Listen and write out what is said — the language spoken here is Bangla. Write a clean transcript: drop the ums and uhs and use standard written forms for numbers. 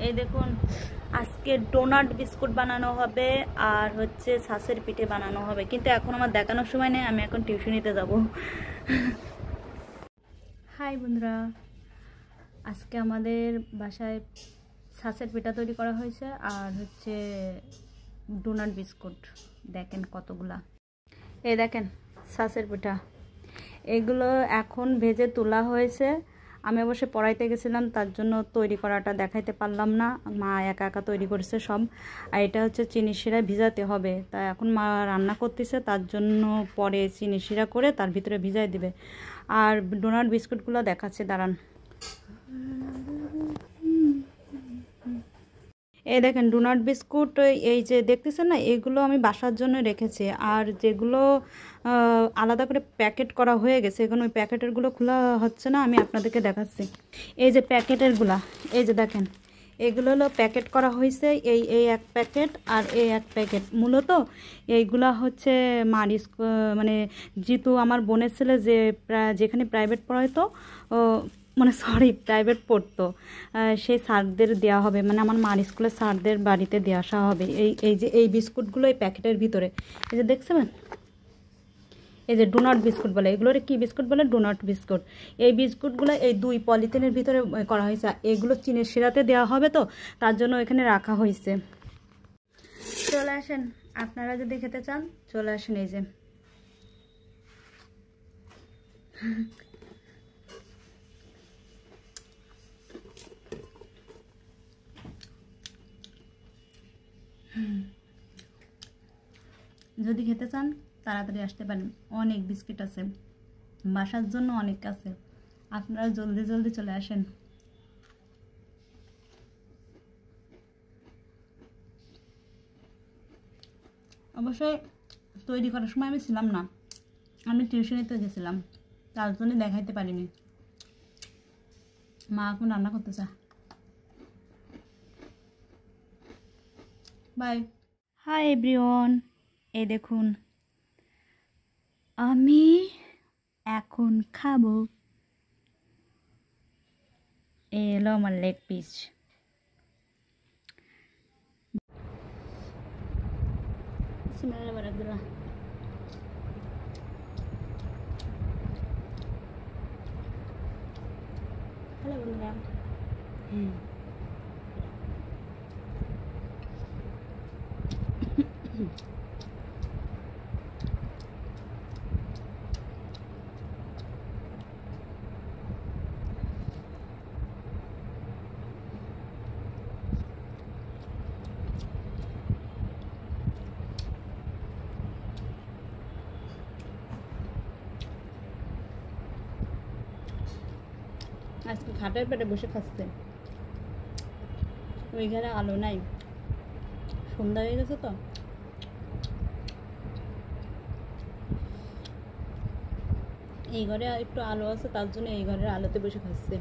এই দেখুন আজকে ডোনাট বিস্কুট বানানো হবে আর হচ্ছে ছাঁচের পিঠে বানানো হবে, কিন্তু এখন আমার দেখানোর সময় নেই, আমি এখন টিউশনিতে যাব। হাই বন্ধুরা, আজকে আমাদের বাসায় ছাঁচের পিঠা তৈরি করা হয়েছে আর হচ্ছে ডোনাট বিস্কুট। দেখেন কতগুলা, এই দেখেন ছাঁচের পিঠা, এগুলো এখন ভেজে তোলা হয়েছে। আমি অবশ্য পড়াইতে গেছিলাম, তার জন্য তৈরি করাটা দেখাইতে পারলাম না। মা একা একা তৈরি করেছে সব। আর এটা হচ্ছে চিনি শিরা ভিজাতে হবে, তাই এখন মা রান্না করতেছে, তার জন্য পরে চিনি শিরা করে তার ভিতরে ভিজাই দিবে। আর ডোনাট বিস্কুটগুলো দেখাচ্ছে, দাঁড়ান। এই দেখেন ডোনাট বিস্কুট, এই যে দেখতেছেন না, এগুলো আমি বাসার জন্য রেখেছি। আর যেগুলো আলাদা করে প্যাকেট করা হয়ে গেছে, এখন ওই প্যাকেটেরগুলো খোলা হচ্ছে না, আমি আপনাদেরকে দেখাচ্ছি। এই যে প্যাকেটেরগুলা, এই যে দেখেন, এগুলো হলো প্যাকেট করা হয়েছে। এই এক প্যাকেট আর এই এক প্যাকেট, মূলত এইগুলা হচ্ছে মারিস, মানে জিতু আমার বোনের ছেলে যে যেখানে প্রাইভেট পড়াইতো, মানে সরি প্রাইভেট পড়তো, সেই স্যারদের দেওয়া হবে, মানে আমার মার স্কুলের স্যারদের বাড়িতে দিয়ে আসা হবে। এই যে এই বিস্কুটগুলো এই প্যাকেটের ভিতরে, এই যে দেখছেন, এই যে ডোনাট বিস্কুট বলে, এগুলোর কি বিস্কুট বলে? Doughnut biscuit. এই বিস্কুটগুলো এই 2 পলিথিনের ভিতরে করা হয়েছে। এগুলো চিনির শিরাতে দেওয়া হবে, তো তার জন্য এখানে রাখা হয়েছে। চলে আসেন, আপনারা যদি খেতে চান চলে আসেন। এই যে যদি খেতে চান তাড়াতাড়ি আসতে পারেন, অনেক বিস্কিট আছে, বাসার জন্য অনেক আছে, আপনারা জলদি জলদি চলে আসেন। অবশ্যই তৈরি করার সময় আমি ছিলাম না, আমি টিউশনিতে গেছিলাম, তার জন্য দেখাইতে পারিনি। মা এখন রান্না করতেছে। বাই। হাই এভরিওয়ান, এই দেখুন আমি এখন খাবো, এলো আমার লেগ পিস। বিসমিল্লাহিররহমানিররহিম। হ্যালো বন্ধুরা, আজকে খাটের পেটে বসে খাচ্ছে, ওই ঘরে আলো নাই, সন্ধ্যা হয়ে গেছে তো। এই ঘরে একটু আলো আছে, তার জন্য এই ঘরের আলোতে বসে খাচ্ছে।